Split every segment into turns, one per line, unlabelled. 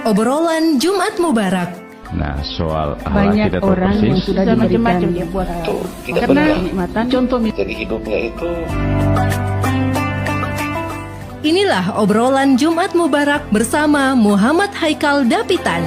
Obrolan Jumat Mubarak.
Nah, soal akhlak
banyak
kita
orang yang sudah diberikan
dia buat
karena kenikmatan contoh
jadi hidupnya itu.
Inilah obrolan Jumat Mubarak bersama Muhammad Haikal Dapitan.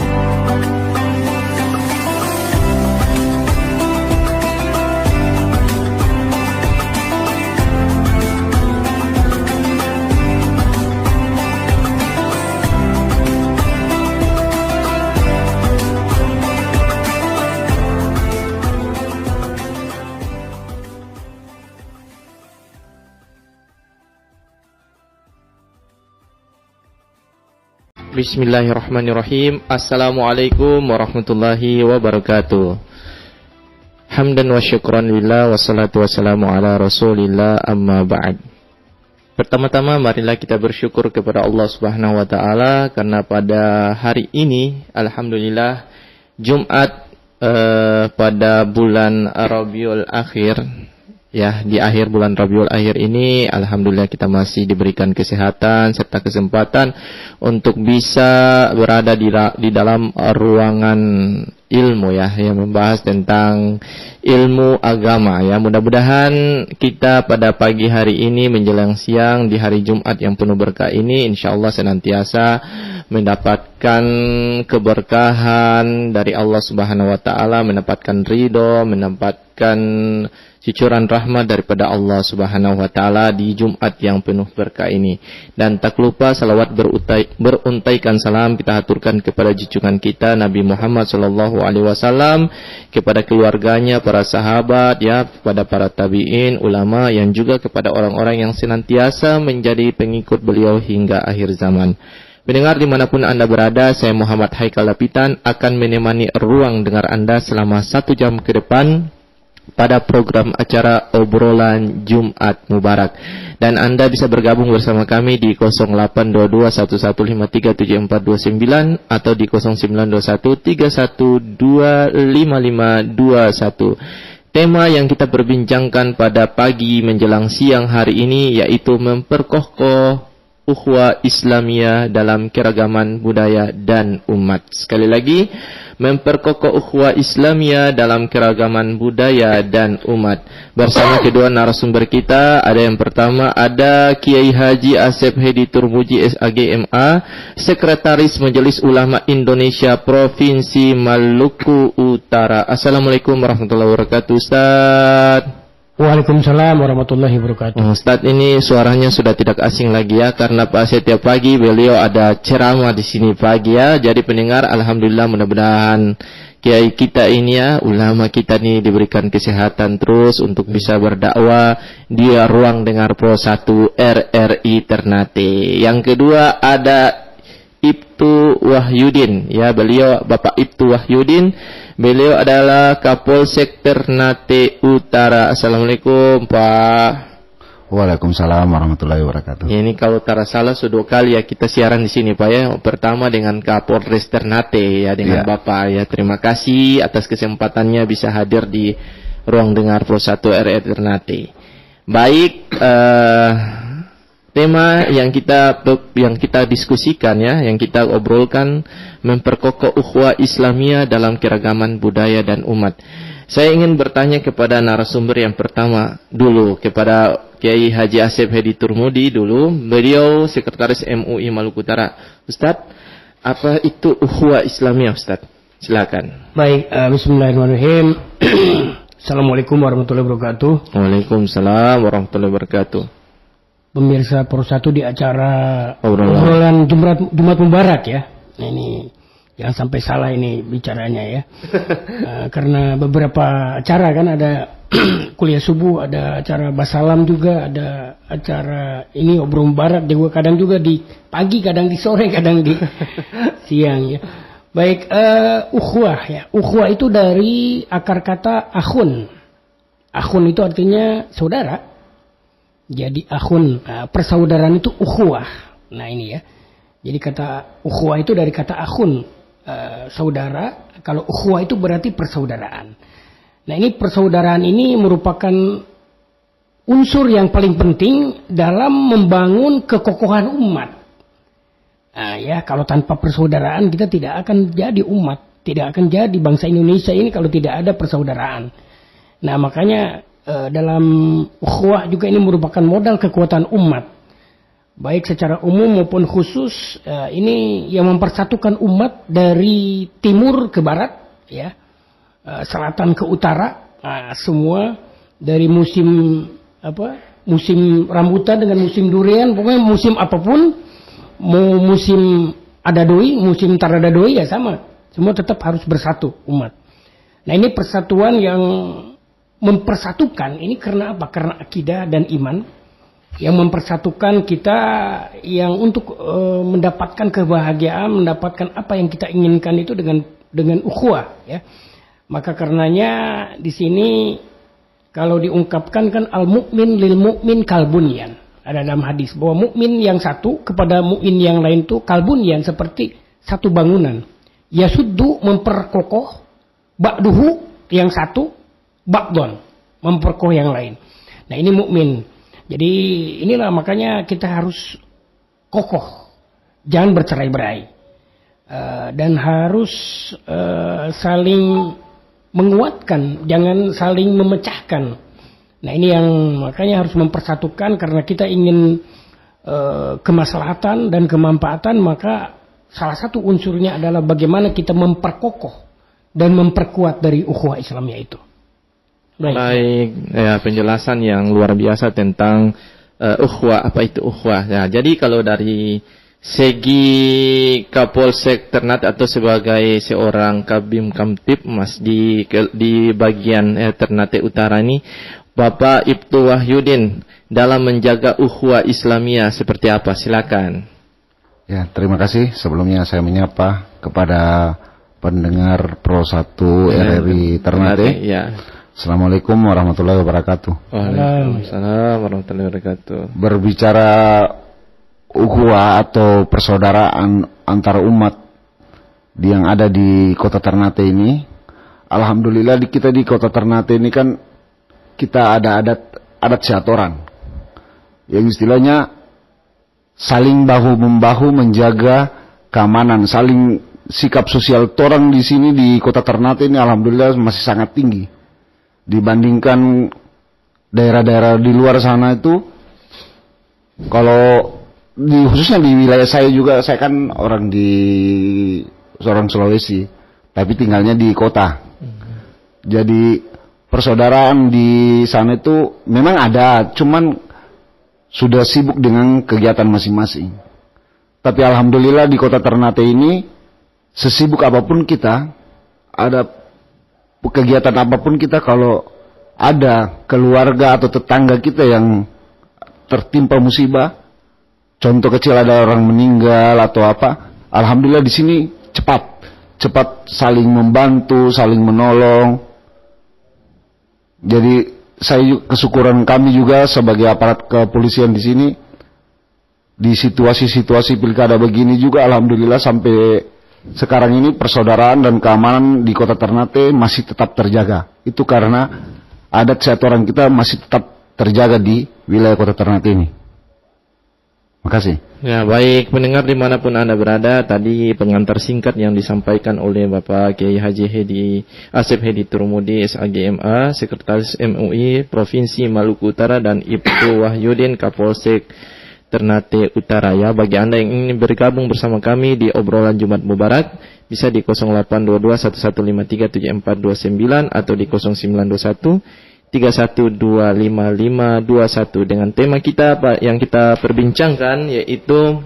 Bismillahirrahmanirrahim. Assalamualaikum warahmatullahi wabarakatuh. Hamdan wa syukran lillah, wassalatu wassalamu ala rasulillah, amma ba'd. Pertama-tama marilah kita bersyukur kepada Allah Subhanahu wa taala karena pada hari ini alhamdulillah Jumat pada bulan Rabiul Akhir, ya, di akhir bulan Rabiul Akhir ini alhamdulillah kita masih diberikan kesehatan serta kesempatan untuk bisa berada di dalam ruangan ilmu, ya, yang membahas tentang ilmu agama, ya. Mudah-mudahan kita pada pagi hari ini menjelang siang di hari Jumat yang penuh berkah ini insyaallah senantiasa mendapatkan keberkahan dari Allah Subhanahu wa taala, mendapatkan ridho, mendapatkan cucuran rahmat daripada Allah Subhanahu wa taala di Jumat yang penuh berkah ini. Dan tak lupa salawat beruntaikan salam kita haturkan kepada junjungan kita Nabi Muhammad sallallahu alaihi wasallam, kepada keluarganya, para sahabat, ya, kepada para tabi'in, ulama, yang juga kepada orang-orang yang senantiasa menjadi pengikut beliau hingga akhir zaman. Pendengar dimanapun Anda berada, saya Muhammad Haikal Dapitan akan menemani ruang dengar Anda selama 1 jam ke depan pada program acara obrolan Jumat Mubarak. Dan Anda bisa bergabung bersama kami di 082211537429 atau di 092131255521. Tema yang kita perbincangkan pada pagi menjelang siang hari ini yaitu memperkokoh ukhuwah Islamiyah dalam keragaman budaya dan umat. Sekali lagi, memperkokoh ukhuwah Islamiyah dalam keragaman budaya dan umat. Bersama kedua narasumber kita, ada yang pertama ada Kiai Haji Asep Hedi Turmuji SAG MA, Sekretaris Majelis Ulama Indonesia Provinsi Maluku Utara. Assalamualaikum warahmatullahi wabarakatuh, Ustaz.
Waalaikumsalam warahmatullahi wabarakatuh.
Ustaz ini suaranya sudah tidak asing lagi, ya, karena setiap pagi beliau ada ceramah di sini pagi, ya. Jadi pendengar, alhamdulillah, mudah-mudahan kiai kita ini, ya, ulama kita ini diberikan kesehatan terus untuk bisa berdakwah di ruang dengar Pro 1 RRI Ternate. Yang kedua ada Ibtu Wahyudin, ya, beliau Bapak Ibtu Wahyudin. Beliau adalah Kapolsek Ternate Utara. Assalamualaikum, Pak.
Waalaikumsalam warahmatullahi wabarakatuh.
Ya, ini kalau tak salah sudah kali, ya, kita siaran di sini, Pak, ya. Pertama dengan Kapolres Ternate, ya, dengan Bapak, ya. Terima kasih atas kesempatannya bisa hadir di ruang dengar Pro 1 RRI Ternate. Baik, tema yang kita diskusikan, ya, yang kita obrolkan, memperkokoh ukhuwah Islamiyah dalam keragaman budaya dan umat. Saya ingin bertanya kepada narasumber yang pertama dulu, kepada Kiai Haji Asep Hedi Turmudi dulu. Beliau Sekretaris MUI Maluku Utara. Ustadz, apa itu ukhuwah Islamiyah, Ustadz? Silakan.
Baik, bismillahirrahmanirrahim. Assalamualaikum warahmatullahi wabarakatuh.
Waalaikumsalam warahmatullahi wabarakatuh.
Pemirsa Pro 1 di acara obrolan Jumat Mubarak, ya. Nah, ini jangan sampai salah ini bicaranya, ya. Karena beberapa acara kan ada kuliah subuh, ada acara basalam juga, ada acara ini obrolan Mubarak juga, kadang juga di pagi, kadang di sore, kadang di siang, ya. Baik, ukhuwah, ya. Ukhuwah itu dari akar kata akhun. Akhun itu artinya saudara. Jadi akhun, persaudaraan itu ukhuwah. Nah, ini, ya. Jadi kata ukhuwah itu dari kata akhun, saudara. Kalau ukhuwah itu berarti persaudaraan. Nah, ini persaudaraan ini merupakan unsur yang paling penting dalam membangun kekokohan umat. Ya, kalau tanpa persaudaraan kita tidak akan jadi umat, tidak akan jadi bangsa Indonesia ini kalau tidak ada persaudaraan. Nah, makanya dalam ukhuwah juga ini merupakan modal kekuatan umat, baik secara umum maupun khusus. Ini yang mempersatukan umat dari timur ke barat, ya, selatan ke utara, semua dari musim rambutan dengan musim durian, pokoknya musim apapun, mau musim ada doi, musim tarada doi, ya sama, semua tetap harus bersatu umat. Nah, ini persatuan yang mempersatukan ini karena apa? Karena akidah dan iman yang mempersatukan kita, yang untuk mendapatkan kebahagiaan, mendapatkan apa yang kita inginkan itu dengan ukhuwah, ya. Maka karenanya di sini kalau diungkapkan kan al-mu'min lil mu'min kalbunyan. Ada dalam hadis bahwa mukmin yang satu kepada mukmin yang lain itu kalbunyan, seperti satu bangunan. Yasuddu memperkokoh, ba'duhu yang satu, ba'don memperkokoh yang lain. Nah, ini mukmin. Jadi inilah makanya kita harus kokoh, jangan bercerai-berai, dan harus saling menguatkan, jangan saling memecahkan. Nah, ini yang makanya harus mempersatukan, karena kita ingin kemaslahatan dan kemanfaatan, maka salah satu unsurnya adalah bagaimana kita memperkokoh dan memperkuat dari ukhuwah Islamiyah itu.
Baik, ya, penjelasan yang luar biasa tentang ukhuwah, apa itu ukhuwah. Ya, jadi kalau dari segi Kapolsek Ternate atau sebagai seorang Kabim Kamtib Mas di bagian Ternate Utara ini, Bapak Ibtu Wahyudin dalam menjaga ukhuwah Islamiyah seperti apa? Silakan.
Ya, terima kasih. Sebelumnya saya menyapa kepada pendengar Pro 1 RRI Ternate.
Ya.
Assalamualaikum warahmatullahi wabarakatuh.
Waalaikumsalam warahmatullahi wabarakatuh.
Berbicara ukhuwah atau persaudaraan antar umat yang ada di Kota Ternate ini, alhamdulillah kita di Kota Ternate ini kan kita ada adat syatoran yang istilahnya saling bahu-membahu menjaga keamanan, saling sikap sosial orang di sini di Kota Ternate ini alhamdulillah masih sangat tinggi dibandingkan daerah-daerah di luar sana itu. Kalau khususnya di wilayah saya juga, saya kan orang Sulawesi, tapi tinggalnya di kota. Jadi persaudaraan di sana itu memang ada, cuman sudah sibuk dengan kegiatan masing-masing. Tapi alhamdulillah di Kota Ternate ini, sesibuk apapun kita, ada kegiatan apapun kita, kalau ada keluarga atau tetangga kita yang tertimpa musibah, contoh kecil ada orang meninggal atau apa, alhamdulillah di sini cepat saling membantu, saling menolong. Jadi kesyukuran kami juga sebagai aparat kepolisian di sini, di situasi-situasi pilkada begini juga alhamdulillah sampai sekarang ini persaudaraan dan keamanan di Kota Ternate masih tetap terjaga. Itu karena adat syatoran kita masih tetap terjaga di wilayah Kota Ternate ini. Makasih.
Ya, baik pendengar dimanapun Anda berada, tadi pengantar singkat yang disampaikan oleh Bapak Kiai Haji Asep Hedi Turmudi SAGMA, Sekretaris MUI Provinsi Maluku Utara, dan Ibtu Wahyudin Kapolsek Ternate Utara. Ya, bagi Anda yang ingin bergabung bersama kami di obrolan Jumat Mubarak, bisa di 082211537429 atau di 092131255521 dengan tema kita yang kita perbincangkan, yaitu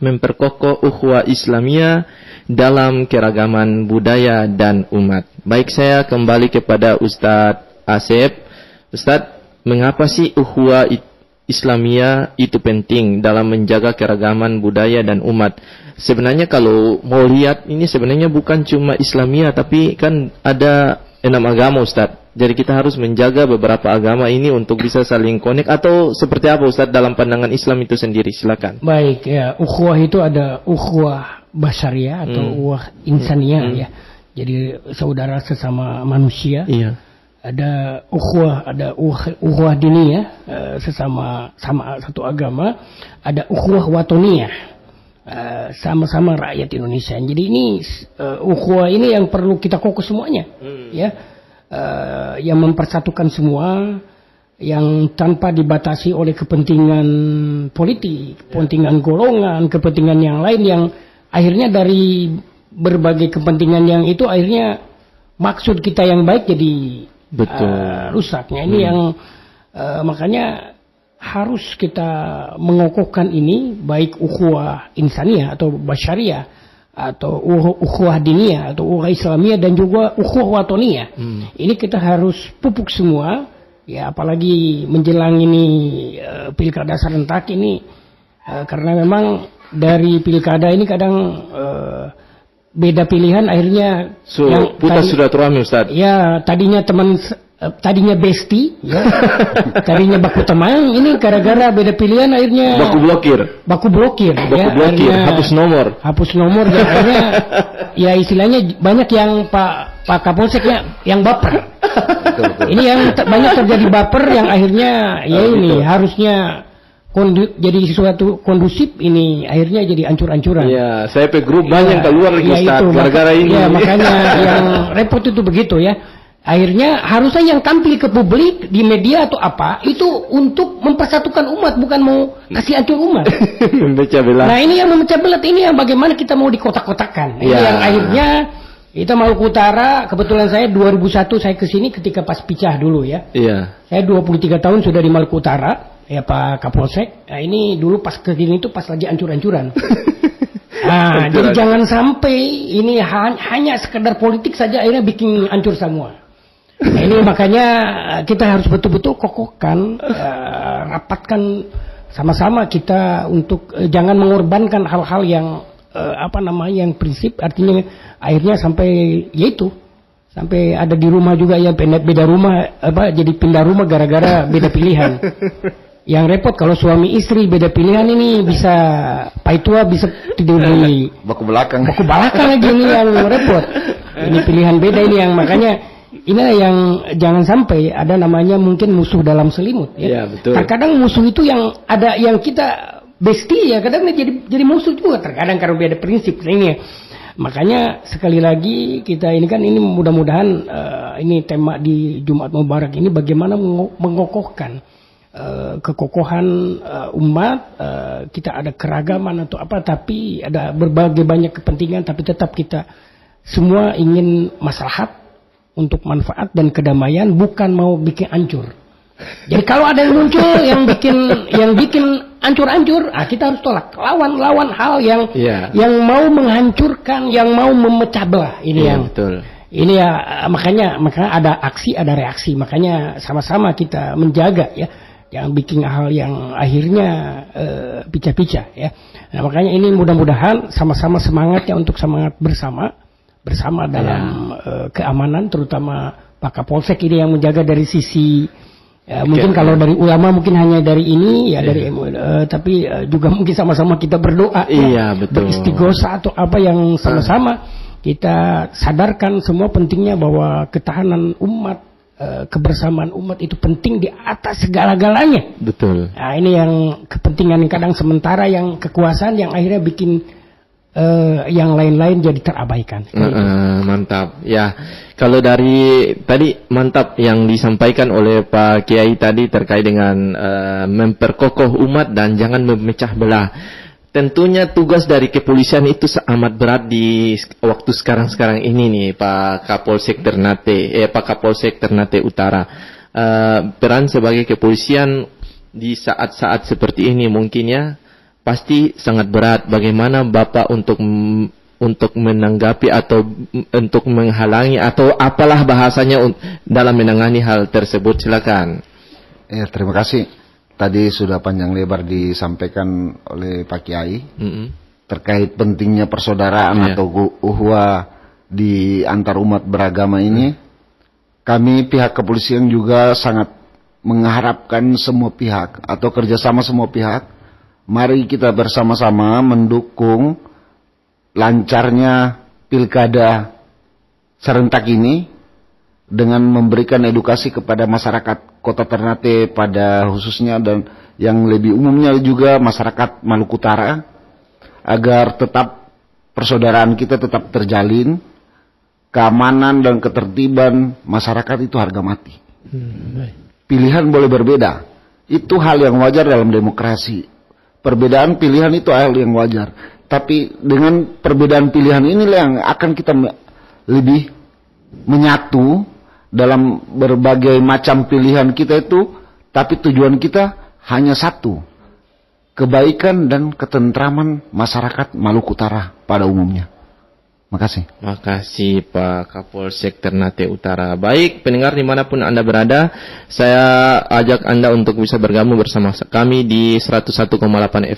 memperkokoh ukhuwah Islamiyah dalam keragaman budaya dan umat. Baik, saya kembali kepada Ustadz Asep. Ustadz, mengapa sih ukhuwah Islamiyah itu penting dalam menjaga keragaman budaya dan umat? Sebenarnya kalau mau lihat ini sebenarnya bukan cuma Islamiyah, tapi kan ada 6 agama, Ustadz. Jadi kita harus menjaga beberapa agama ini untuk bisa saling connect, atau seperti apa Ustadz dalam pandangan Islam itu sendiri? Silakan.
Baik, ya, ukhuwah itu ada ukhuwah basyariah atau ukhuwah insaniyah, ya. Jadi saudara sesama manusia. Iya. Ada ukhuwah diniyah, sesama satu agama. Ada ukhuwah watoniyah. sama-sama rakyat Indonesia. Jadi ini ukhuwah ini yang perlu kita kokoh semuanya, ya, yang mempersatukan semua, yang tanpa dibatasi oleh kepentingan politik, kepentingan golongan, kepentingan yang lain yang akhirnya dari berbagai kepentingan yang itu akhirnya maksud kita yang baik jadi rusaknya. Ini yang makanya harus kita mengokohkan ini, baik ukhuwah insaniyah atau basyariah atau ukhuwah diniyah atau ukhuwah islamiyah dan juga ukhuwah watoniyah. Ini kita harus pupuk semua, ya, apalagi menjelang ini pilkada serentak ini, karena memang dari pilkada ini kadang beda pilihan akhirnya yang
putus silaturahmi, Ustaz.
Ya, tadinya besti, ya. Tadinya baku teman, ini gara-gara beda pilihan akhirnya baku blokir, akhirnya hapus nomor dan akhirnya ya istilahnya banyak yang Pak Kapolseknya yang baper. Betul. Ini yang banyak terjadi baper yang akhirnya ya ini harusnya jadi sesuatu kondusif, ini akhirnya jadi ancur-ancuran.
Ya, saya grup banyak keluar lagi, Ustaz, gara-gara ini.
Ya, makanya yang repot itu begitu, ya. Akhirnya harusnya yang tampil ke publik di media atau apa itu untuk mempersatukan umat, bukan mau kasih hancur umat.
Memecah belah.
Nah, ini yang memecah belah, ini yang bagaimana kita mau dikotak-kotakan. Ini yang akhirnya kita Maluku Utara, kebetulan saya 2001 saya ke sini ketika pas pecah dulu, ya. Iya. Saya 23 tahun sudah di Maluku Utara, ya Pak Kapolsek. Nah, ini dulu pas ke sini itu pas lagi hancur-hancuran. Nah, jadi jangan sampai ini hanya sekedar politik saja akhirnya bikin hancur semua. Nah, ini makanya kita harus betul-betul kokohkan, rapatkan sama-sama kita untuk jangan mengorbankan hal-hal yang yang prinsip, artinya akhirnya sampai yaitu sampai ada di rumah juga yang beda rumah jadi pindah rumah gara-gara beda pilihan. Yang repot kalau suami istri beda pilihan ini bisa paitua bisa tidur di
baku belakang
lagi, ini yang repot. Ini pilihan beda ini yang makanya ini yang jangan sampai ada namanya mungkin musuh dalam selimut, ya. Betul. Terkadang musuh itu yang ada yang kita besti, ya kadang jadi musuh juga terkadang karena beda prinsip ini. Makanya sekali lagi kita ini kan ini mudah-mudahan ini tema di Jumat Mubarak ini bagaimana mengokohkan kekokohan umat, kita ada keragaman atau apa, tapi ada berbagai banyak kepentingan, tapi tetap kita semua ingin maslahat untuk manfaat dan kedamaian, bukan mau bikin hancur. Jadi kalau ada yang muncul yang bikin hancur-hancur, kita harus tolak, lawan hal yang mau menghancurkan, yang mau memecah belah. Ini yang betul. Ini ya makanya ada aksi, ada reaksi. Makanya sama-sama kita menjaga, ya, yang bikin hal yang akhirnya pecah-pecah, ya. Nah, makanya ini mudah-mudahan sama-sama semangatnya untuk semangat bersama dalam keamanan, terutama Pak Kapolsek ini yang menjaga dari sisi mungkin kalau dari ulama mungkin hanya dari ini, ya, dari tapi juga mungkin sama-sama kita berdoa, beristighosah atau apa yang sama-sama kita sadarkan semua pentingnya bahwa ketahanan umat, kebersamaan umat itu penting di atas segala-galanya. Betul. Nah, ini yang kepentingan kadang sementara, yang kekuasaan yang akhirnya bikin yang lain-lain jadi terabaikan.
Mantap. Ya, kalau dari tadi mantap yang disampaikan oleh Pak Kiai tadi terkait dengan memperkokoh umat dan jangan memecah belah. Tentunya tugas dari kepolisian itu amat berat di waktu sekarang ini nih, Pak Kapolsek Ternate Utara. Peran sebagai kepolisian di saat-saat seperti ini mungkin ya pasti sangat berat. Bagaimana Bapak untuk menanggapi atau untuk menghalangi atau apalah bahasanya dalam menangani hal tersebut? Silakan.
Ya, terima kasih. Tadi sudah panjang lebar disampaikan oleh Pak Kiai terkait pentingnya persaudaraan atau ukhuwah di antar umat beragama ini. Kami pihak kepolisian juga sangat mengharapkan semua pihak atau kerjasama semua pihak. Mari kita bersama-sama mendukung lancarnya pilkada serentak ini dengan memberikan edukasi kepada masyarakat Kota Ternate pada khususnya dan yang lebih umumnya juga masyarakat Maluku Utara agar tetap persaudaraan kita tetap terjalin, keamanan dan ketertiban masyarakat itu harga mati. Pilihan boleh berbeda, itu hal yang wajar dalam demokrasi. Perbedaan pilihan itu hal yang wajar, tapi dengan perbedaan pilihan inilah yang akan kita lebih menyatu dalam berbagai macam pilihan kita itu, tapi tujuan kita hanya satu, kebaikan dan ketentraman masyarakat Maluku Utara pada umumnya. Makasih.
Makasih Pak Kapolsek Ternate Utara. Baik, pendengar dimanapun Anda berada, saya ajak Anda untuk bisa bergabung bersama kami di 101,8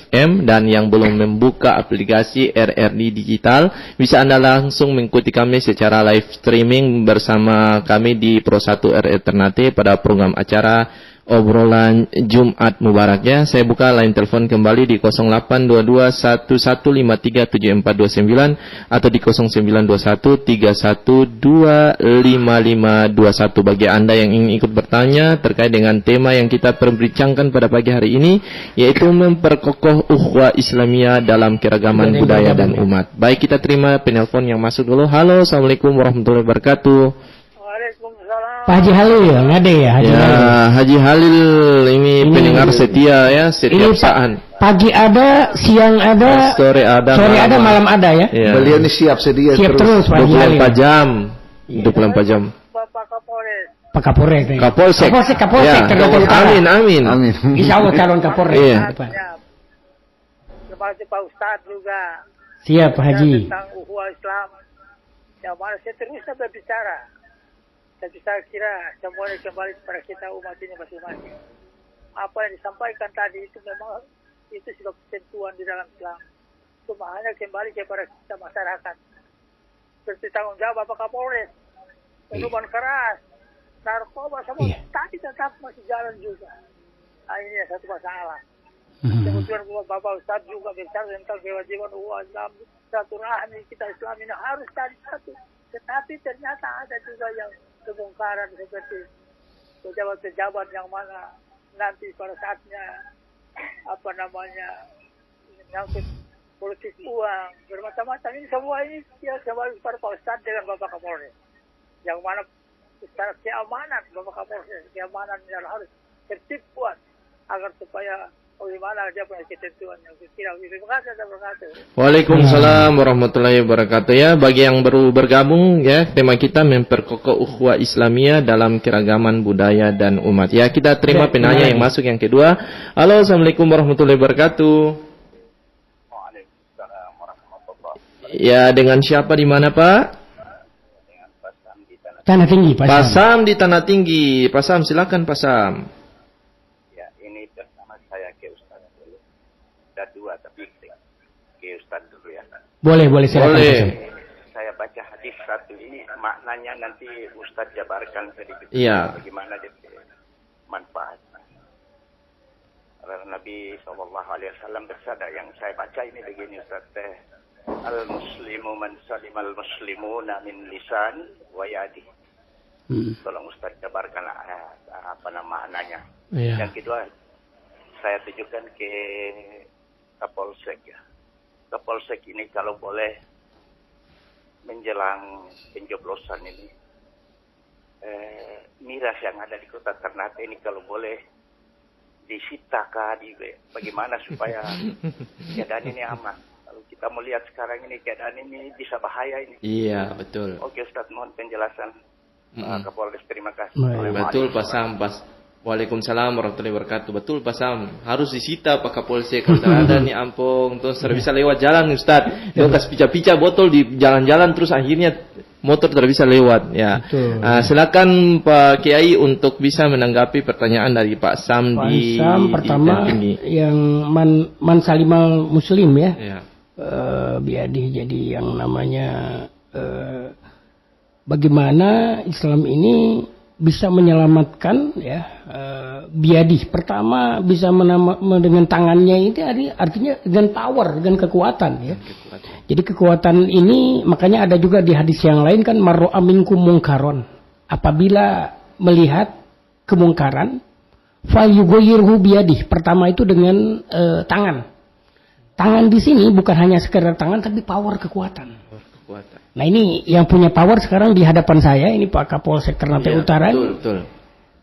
FM, dan yang belum membuka aplikasi RRD Digital, bisa Anda langsung mengikuti kami secara live streaming bersama kami di Pro 1 RRD Ternate pada program acara Obrolan Jumat Mubarak ya. Saya buka line telepon kembali di 082211537429 atau di 092131255521 bagi Anda yang ingin ikut bertanya terkait dengan tema yang kita perbincangkan pada pagi hari ini, yaitu memperkokoh ukhuwah Islamiyah dalam keragaman budaya dan umat. Baik, kita terima penelpon yang masuk dulu. Halo, Assalamualaikum warahmatullahi wabarakatuh.
Pak Haji Halil ya, ngade ya Haji Halil.
Haji Halil ini pendengar setia ya, setiap saat.
Pagi ada, siang ada, sore ada, malam ada ya.
Beliau ini siap sedia
siap terus Pak Haji Halil.
24 jam. 24 jam.
Pak Kapolres.
Kapolsek.
Ya.
Amin.
Insya Allah calon Kapolres.
Iya.
Terima kasih Pak Ustadz juga.
Siap Pak Haji.
Tentang ukhuwah Islam. Yang mana saya terus berbicara. Tapi saya kira semuanya kembali kepada kita umat ini masing-masing. Apa yang disampaikan tadi itu memang itu sudah ketentuan di dalam Islam. Cuma hanya kembali kepada kita masyarakat. Seperti tanggung jawab Bapak Kapolres. Minuman keras, narkoba semua tapi tetap masih jalan juga. Nah, ini satu masalah. Kemudian Bapak Ustadz juga bicara tentang kewajiban ukhuwah Islam, silaturahmi kita Islam ini harus cari satu. Tetapi ternyata ada juga yang kebongkaran seperti pejabat-pejabat yang mana nanti pada saatnya nyangkut politik uang bermacam-macam, ini semua ini ya kembali pada Pak Ustadz dengan Bapak Kapolres, yang mana secara keamanan Bapak Kapolres keamanan yang harus tertib kuat agar supaya bagaimana dia punya ketentuan yang kira. Terima kasih.
Waalaikumsalam warahmatullahi wabarakatuh ya. Bagi yang baru bergabung ya, tema kita memperkokoh ukhuwah Islamiyah dalam keragaman budaya dan umat. Ya, kita terima penanya yang masuk yang kedua. Halo, Assalamualaikum warahmatullahi wabarakatuh.
Waalaikumsalam warahmatullahi wabarakatuh.
Ya, dengan siapa di mana Pak?
Dengan Pak Sam di
Tanah Tinggi.
Pak Sam di Tanah Tinggi. Pak Sam, silakan Pak Sam.
Boleh silakan.
Saya baca hadis satu ini, maknanya nanti Ustadz jabarkan sedikit.
Iya.
Bagaimana dia manfaat. Karena Nabi SAW bersabda, yang saya baca ini begini Ustadz. Al-muslimu man salimal muslimuna min lisan wa yadi. Tolong Ustadz jabarkan apa maknanya.
Iya.
Yang kedua, saya tujukan ke Kapolsek ya. Kapolsek ini kalau boleh menjelang pencoblosan ini, miras yang ada di Kota Ternate ini kalau boleh disita bagaimana supaya keadaan ini aman. Kalau kita melihat sekarang ini keadaan ini bisa bahaya ini.
Iya, betul.
Oke Ustadz, mohon penjelasan Kapolres, terima kasih.
Betul Pak Sam. Waalaikumsalam warahmatullahi wabarakatuh. Betul Pak Sam, harus disita Pak Kapolsek kalau ada nih ampung, terus bisa lewat jalan Ustaz. Dia kasih pica-pica botol di jalan-jalan terus akhirnya motor tidak bisa lewat ya. Silakan Pak Kiai untuk bisa menanggapi pertanyaan dari Pak Sam.
Pertama yang man salimal muslim ya. Biadi, jadi yang namanya bagaimana Islam ini bisa menyelamatkan ya, biadi. Pertama bisa dengan tangannya itu artinya dengan power, dengan kekuatan ya. Jadi kekuatan ini makanya ada juga di hadis yang lain kan, marro'a minkum mungkaron, apabila melihat kemungkaran falyughayyirhu biadi. Pertama itu dengan tangan tangan di sini bukan hanya sekedar tangan tapi power kekuatan. Nah ini yang punya power sekarang di hadapan saya ini Pak Kapolsek Ternate Utara.
Betul.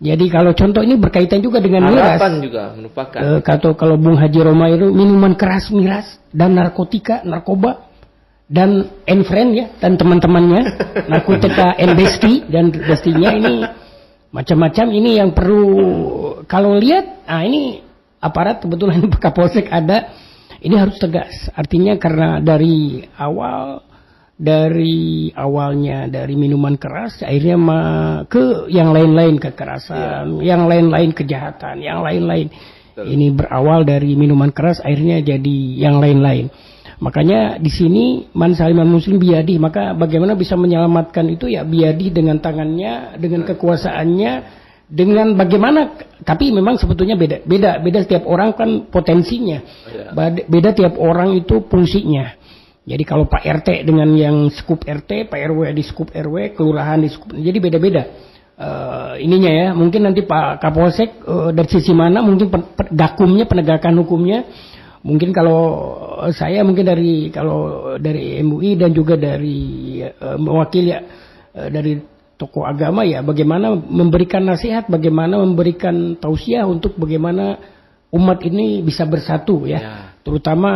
Jadi kalau contoh ini berkaitan juga dengan miras.
Harapan juga merupakan.
Kalau Bung Haji Roma itu minuman keras, miras dan narkotika, narkoba dan friend ya dan teman-temannya narkotika besti dan bestinya ini macam-macam ini yang perlu kalau lihat. Nah ini aparat kebetulan Pak Kapolsek ada. Ini harus tegas. Artinya karena dari awalnya dari minuman keras akhirnya ke yang lain-lain kekerasan, yang lain-lain kejahatan, yang lain-lain. Ini berawal dari minuman keras akhirnya jadi yang lain-lain. Makanya di sini man saliman muslim biyadi, maka bagaimana bisa menyelamatkan itu ya biyadi dengan tangannya, dengan kekuasaannya, dengan bagaimana, tapi memang sebetulnya beda setiap orang kan potensinya, beda tiap orang itu fungsinya. Jadi kalau Pak RT dengan yang skup RT, Pak RW di skup RW, kelurahan di skup, jadi beda-beda ininya ya. Mungkin nanti Pak Kapolsek dari sisi mana, mungkin gakumnya, penegakan hukumnya, mungkin kalau saya mungkin dari MUI dan juga dari mewakili dari tokoh agama ya, bagaimana memberikan nasihat, bagaimana memberikan tausiah untuk bagaimana umat ini bisa bersatu ya. Terutama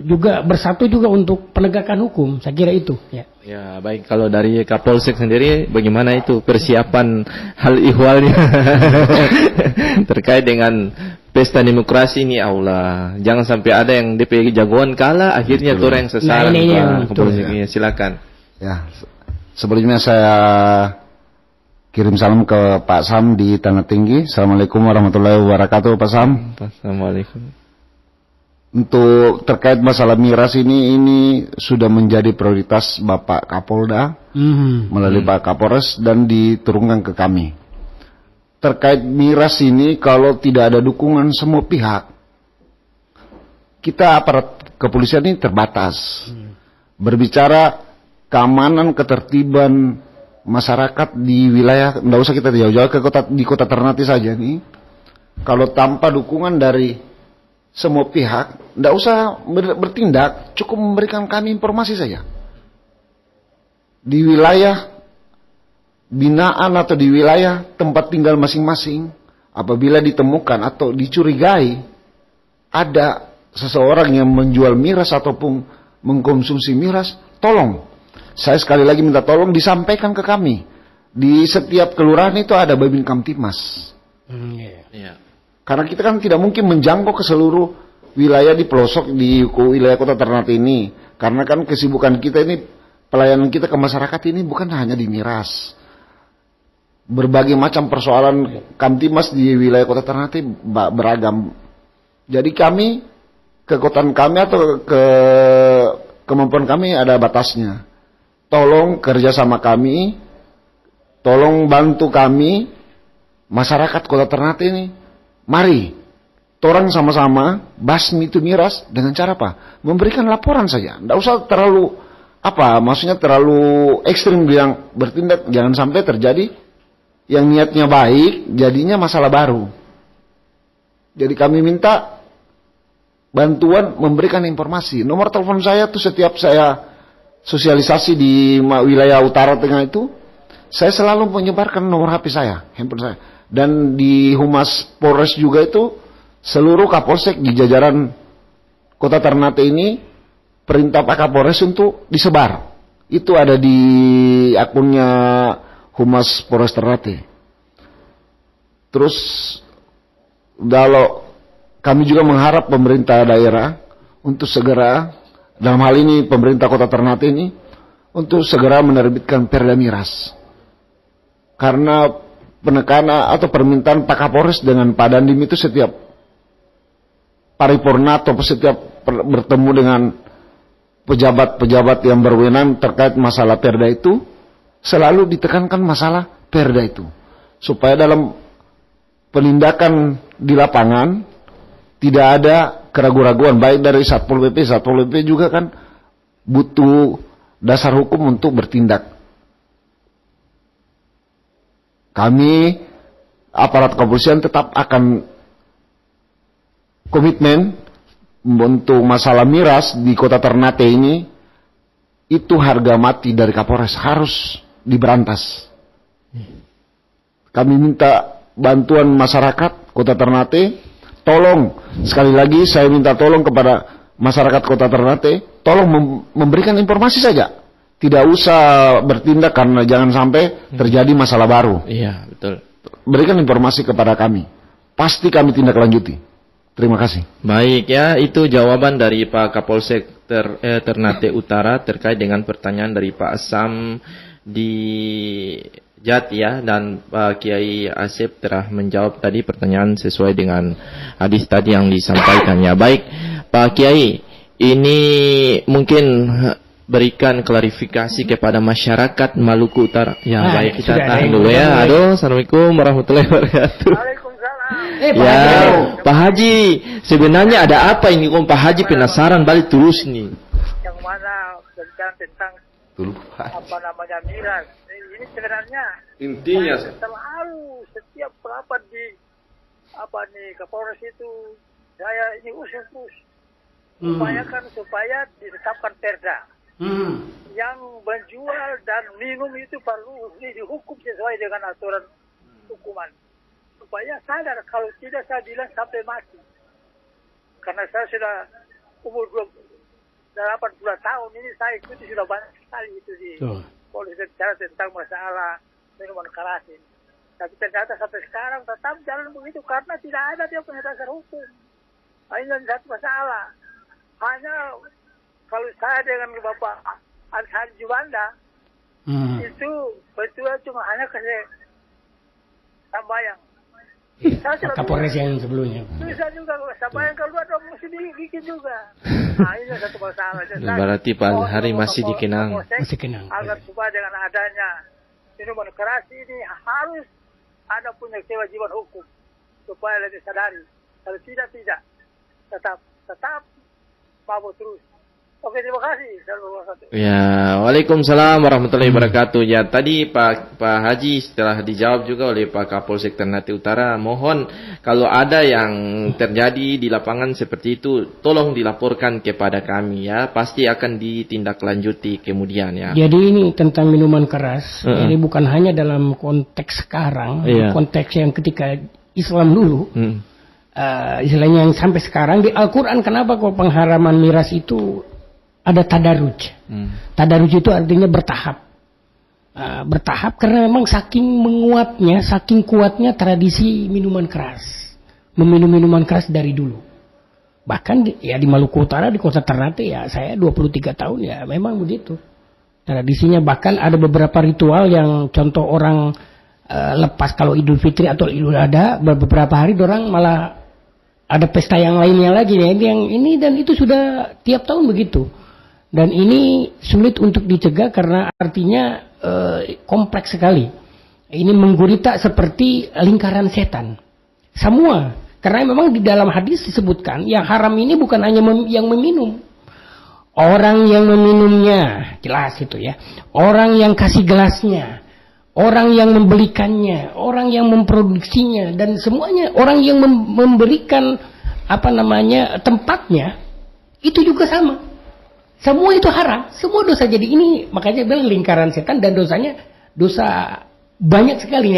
juga bersatu juga untuk penegakan hukum, saya kira itu ya.
Ya, baik, kalau dari Kapolsek sendiri bagaimana itu persiapan hal ihwalnya terkait dengan pesta demokrasi ini, Allah. Jangan sampai ada yang DPI jagoan kalah akhirnya tuh yang sesat. Kapolsek ya. Silakan.
Ya. Sebelumnya saya kirim salam ke Pak Sam di Tanah Tinggi. Assalamualaikum warahmatullahi wabarakatuh, Pak Sam.
Assalamualaikum.
Untuk terkait masalah miras ini sudah menjadi prioritas Bapak Kapolda melalui Pak Kapolres dan diturunkan ke kami. Terkait miras ini kalau tidak ada dukungan semua pihak, kita aparat kepolisian ini terbatas. Berbicara keamanan, ketertiban masyarakat di wilayah, tidak usah kita jauh-jauh di kota Ternate saja nih. Kalau tanpa dukungan dari semua pihak, tidak usah bertindak, cukup memberikan kami informasi saja. Di wilayah binaan atau di wilayah tempat tinggal masing-masing, apabila ditemukan atau dicurigai ada seseorang yang menjual miras ataupun mengkonsumsi miras, tolong. Saya sekali lagi minta tolong disampaikan ke kami. Di setiap kelurahan itu ada Babin Kamtimas. Karena kita kan tidak mungkin menjangkau ke seluruh wilayah di pelosok di wilayah kota Ternate ini. Karena kan kesibukan kita ini, pelayanan kita ke masyarakat ini bukan hanya di miras. Berbagai macam persoalan Kamtimas di wilayah kota Ternate beragam. Jadi kami, kekuatan kami atau kemampuan kami ada batasnya. Tolong kerjasama kami, tolong bantu kami, masyarakat kota Ternate ini. Mari, orang sama-sama basmi itu miras dengan cara apa? Memberikan laporan saja. Tidak usah terlalu, maksudnya terlalu ekstrim bilang bertindak. Jangan sampai terjadi yang niatnya baik, jadinya masalah baru. Jadi kami minta bantuan memberikan informasi. Nomor telepon saya tuh setiap saya sosialisasi di wilayah utara tengah itu, saya selalu menyebarkan nomor HP saya, handphone saya. Dan di Humas Polres juga itu, seluruh Kapolsek di jajaran kota Ternate ini, perintah Pak Kapolres untuk disebar. Itu ada di akunnya Humas Polres Ternate. Terus, kalau kami juga mengharap pemerintah daerah untuk segera, dalam hal ini pemerintah kota Ternate ini, untuk segera menerbitkan Perda Miras. Karena penekanan atau permintaan Pak Kapolres dengan Pak Dandim itu setiap paripurna atau setiap bertemu dengan pejabat-pejabat yang berwenang terkait masalah Perda itu, selalu ditekankan masalah Perda itu. Supaya dalam penindakan di lapangan tidak ada keraguan-raguan, baik dari Satpol PP. Satpol PP juga kan butuh dasar hukum untuk bertindak. Kami aparat kepolisian tetap akan komitmen untuk masalah miras di kota Ternate ini, itu harga mati dari Kapolres harus diberantas. Kami minta bantuan masyarakat kota Ternate, tolong, sekali lagi saya minta tolong kepada masyarakat kota Ternate, tolong memberikan informasi saja. Tidak usah bertindak karena jangan sampai terjadi masalah baru.
Iya, betul.
Berikan informasi kepada kami. Pasti kami tindak lanjuti. Terima kasih.
Baik ya, itu jawaban dari Pak Kapolsek Ternate Utara terkait dengan pertanyaan dari Pak Sam di Jat ya, dan Pak Kiai Asep telah menjawab tadi pertanyaan sesuai dengan hadis tadi yang disampaikan ya. Baik, Pak Kiai, ini mungkin berikan klarifikasi kepada masyarakat Maluku Utara. Ya, baik, kita tahan dulu ya. Halo, Assalamualaikum warahmatullahi wabarakatuh. Ya, Pak Haji, sebenarnya ada apa ini? Pak Haji penasaran balik terus nih.
Yang mana tentang apa namanya miras. Ini sebenarnya
intinya
selalu setiap rapat di Kapolres itu saya ini usul terus supaya ditetapkan perda. Yang menjual dan minum itu perlu dihukum sesuai dengan aturan hukuman. Supaya sadar, kalau tidak saya bilang sampai mati. Karena saya sudah umur 82 tahun ini, saya ikuti sudah banyak sekali itu di polisi bicara tentang masalah minuman keras ini. Tapi ternyata sampai sekarang tetap jalan begitu karena tidak ada dia punya dasar hukum. Ini satu masalah. Hanya kalau saya dengan Bapak Ansari Juanda itu betul cuma hanya kasih sambayang.
Kapolres yang sebelumnya.
Bisa juga sambayang kalau ada mesti bikin juga. Nah, ini satu masalah.
Berarti Pak Hari masih dikenang.
Masih kenang.
Agar supaya dengan adanya minuman keras ini harus ada punya kewajiban hukum supaya lebih sadari. Kalau tidak tetap mabuk terus. Oke, terima kasih.
Ya, waalaikumsalam warahmatullahi wabarakatuh. Ya, tadi Pak Haji setelah dijawab juga oleh Pak Kapolsek Ternate Utara. Mohon kalau ada yang terjadi di lapangan seperti itu, tolong dilaporkan kepada kami ya. Pasti akan ditindaklanjuti kemudian ya.
Jadi ini tentang minuman keras. Ini bukan hanya dalam konteks sekarang, konteks yang ketika Islam dulu. Istilahnya yang sampai sekarang di Al-Quran, kenapa kok pengharaman miras itu ada tadaruj. Tadaruj itu artinya bertahap. Bertahap karena memang saking kuatnya tradisi minuman keras. Meminum minuman keras dari dulu. Bahkan di Maluku Utara, di kota Ternate ya, saya 23 tahun ya, memang begitu. Tradisinya bahkan ada beberapa ritual yang contoh orang lepas kalau Idul Fitri atau Idul Adha, beberapa hari orang malah ada pesta yang lainnya lagi ya, yang ini dan itu sudah tiap tahun begitu. Dan ini sulit untuk dicegah karena artinya kompleks sekali. Ini menggurita seperti lingkaran setan. Semua. Karena memang di dalam hadis disebutkan yang haram ini bukan hanya yang meminum. Orang yang meminumnya, jelas itu ya. Orang yang kasih gelasnya. Orang yang membelikannya. Orang yang memproduksinya. Dan semuanya. Orang yang memberikan tempatnya. Itu juga sama. Semua itu haram, semua dosa. Jadi ini makanya bilang lingkaran setan dan dosanya dosa banyak sekali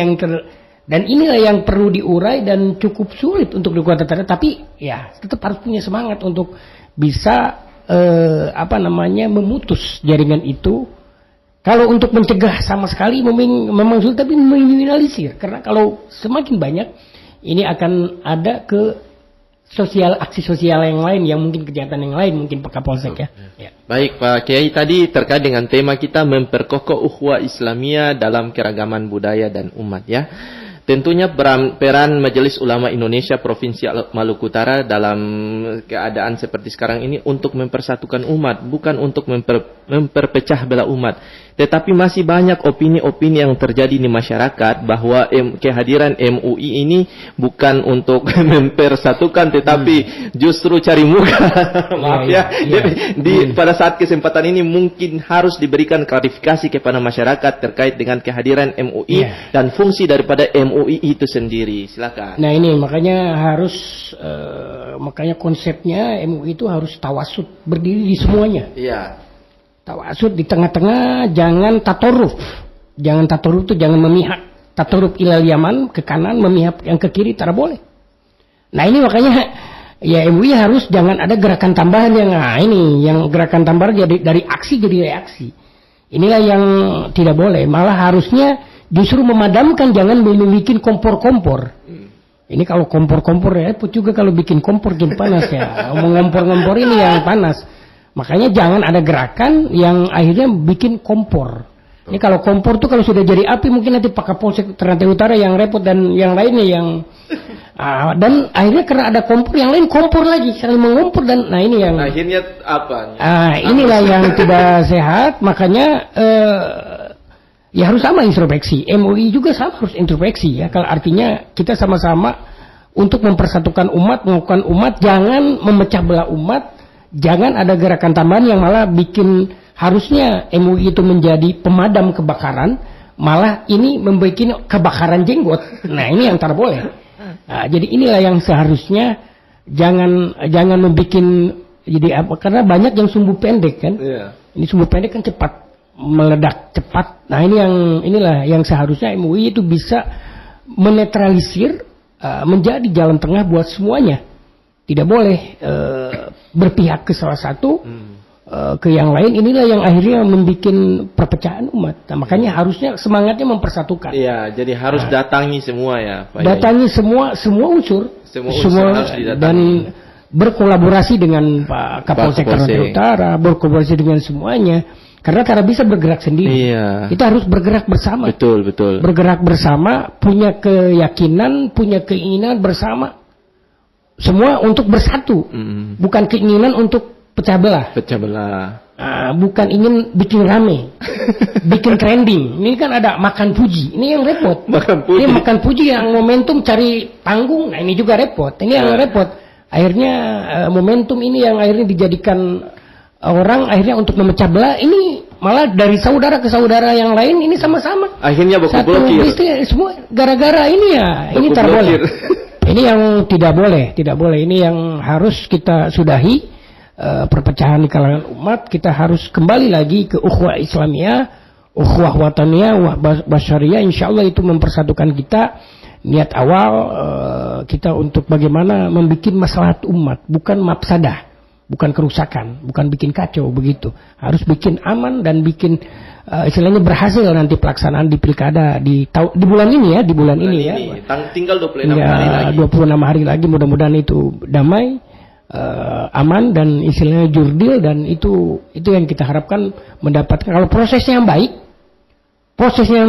dan inilah yang perlu diurai dan cukup sulit untuk dikuatkan. Tapi ya tetap harus punya semangat untuk bisa memutus jaringan itu. Kalau untuk mencegah sama sekali memang sulit, tapi meminimalisir karena kalau semakin banyak ini akan ada ke aksi sosial yang lain, yang mungkin kejahatan yang lain, mungkin Pak Kapolsek ya.
Baik Pak Kiai, tadi terkait dengan tema kita memperkokoh ukhuwah Islamiyah dalam keragaman budaya dan umat ya. Tentunya peran Majelis Ulama Indonesia Provinsi Maluku Utara dalam keadaan seperti sekarang ini untuk mempersatukan umat, bukan untuk memperpecah belah umat. Tetapi masih banyak opini-opini yang terjadi di masyarakat bahwa kehadiran MUI ini bukan untuk mempersatukan, tetapi justru cari muka. Maaf ya. Pada saat kesempatan ini mungkin harus diberikan klarifikasi kepada masyarakat terkait dengan kehadiran MUI dan fungsi daripada MUI MUI itu sendiri? Silakan.
Nah ini makanya harus makanya konsepnya MUI itu harus tawasud, berdiri di semuanya.
Iya.
Tawasud di tengah-tengah, jangan tatoruf. Jangan tatoruf itu jangan memihak. Tatoruf ilal yaman ke kanan, memihak yang ke kiri tidak boleh. Nah ini makanya ya MUI harus jangan ada gerakan tambahan yang gerakan tambahan jadi dari aksi jadi reaksi. Inilah yang tidak boleh. Malah harusnya justru memadamkan, jangan bikin kompor-kompor. Ini kalau kompor-kompor ya, juga kalau bikin kompor jadi panas ya. Mengompor-ngompor ini yang panas. Makanya jangan ada gerakan yang akhirnya bikin kompor. Ini kalau kompor tuh kalau sudah jadi api mungkin nanti Pak Kapolsek Ternate Utara yang repot dan yang lainnya yang dan akhirnya karena ada kompor yang lain kompor lagi saling mengompor dan nah ini yang
akhirnya apa?
Inilah yang tidak sehat. Makanya ya harus sama introspeksi. MUI juga sama harus introspeksi ya. Kalau artinya kita sama-sama untuk mempersatukan umat, mengukuhkan umat, jangan memecah belah umat, jangan ada gerakan tambahan yang malah bikin harusnya MUI itu menjadi pemadam kebakaran, malah ini membuat kebakaran jenggot. Nah ini yang tidak boleh. Nah, jadi inilah yang seharusnya jangan membuat jadi apa? Karena banyak yang sumbu pendek kan. Yeah. Ini sumbu pendek kan cepat meledak cepat. Nah inilah yang seharusnya MUI itu bisa menetralisir, menjadi jalan tengah buat semuanya. Tidak boleh berpihak ke salah satu, ke yang lain. Inilah yang akhirnya membuat perpecahan umat. Nah, makanya harusnya semangatnya mempersatukan.
Iya, jadi harus datangi semua ya, Pak.
Datangi semua unsur,
harus didatangi.
Dan berkolaborasi dengan Pak Kapolsek Ternate Utara, berkolaborasi dengan semuanya. Karena cara bisa bergerak sendiri. Iya. Kita harus bergerak bersama.
Betul.
Bergerak bersama, punya keyakinan, punya keinginan bersama. Semua untuk bersatu. Bukan keinginan untuk pecah belah. Bukan ingin bikin rame. Bikin trending. Ini kan ada makan puji. Ini yang repot. Ini makan puji yang momentum cari panggung. Nah ini juga repot. Ini yang repot. Akhirnya momentum ini yang akhirnya dijadikan orang akhirnya untuk memecah belah. Ini malah dari saudara ke saudara yang lain ini sama-sama.
Akhirnya baku blokir.
Semua gara-gara ini ya. Ini tak boleh. Ini yang tidak boleh. Ini yang harus kita sudahi. Perpecahan di kalangan umat. Kita harus kembali lagi ke ukhuwah Islamiyah, ukhuwah wataniyah, ukhuwah basyariyah. Insyaallah itu mempersatukan kita. Niat awal kita untuk bagaimana membuat maslahat umat, bukan mafsadah, bukan kerusakan, bukan bikin kacau begitu. Harus bikin aman dan bikin istilahnya berhasil nanti pelaksanaan di pilkada di bulan ini ya,
tinggal 26 hari lagi.
26 hari lagi, mudah-mudahan itu damai, aman dan istilahnya jurdil, dan itu yang kita harapkan mendapatkan. Kalau prosesnya yang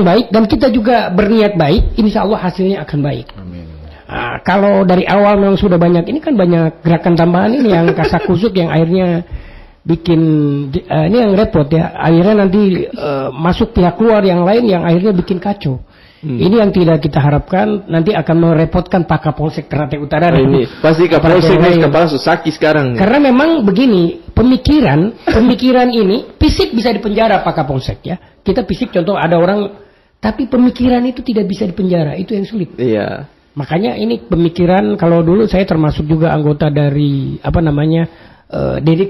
baik dan kita juga berniat baik, insya Allah hasilnya akan baik. Amin. Kalau dari awal memang sudah banyak, ini kan banyak gerakan tambahan ini yang kasak-kusuk yang akhirnya bikin ini yang repot ya. Akhirnya nanti masuk pihak luar yang lain yang akhirnya bikin kacau. Ini yang tidak kita harapkan, nanti akan merepotkan Pak Kapolsek Ternate Utara.
Ini pasti Kapolsek kepala susaki sekarang.
Karena memang begini, pemikiran ini fisik bisa dipenjara Pak Kapolsek ya. Kita fisik contoh ada orang, tapi pemikiran itu tidak bisa dipenjara, itu yang sulit.
Iya.
Makanya ini pemikiran, kalau dulu saya termasuk juga anggota dari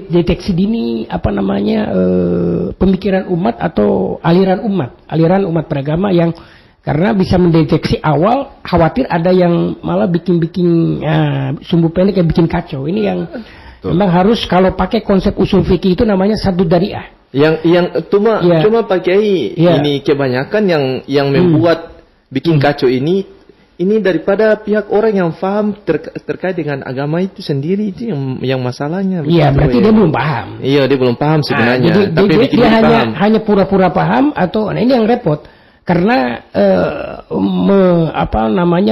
deteksi dini pemikiran umat atau aliran umat beragama yang karena bisa mendeteksi awal, khawatir ada yang malah bikin sumbu pendek yang bikin kacau. Ini yang memang harus, kalau pakai konsep usul fikih itu namanya sadu dariah.
Yang cuma pakai ini kebanyakan yang membuat bikin kacau ini daripada pihak orang yang paham terkait dengan agama itu sendiri, itu yang masalahnya.
Iya, berarti dia belum paham.
Iya, dia belum paham sebenarnya.
Jadi dia hanya pura-pura paham atau ini yang repot. Karena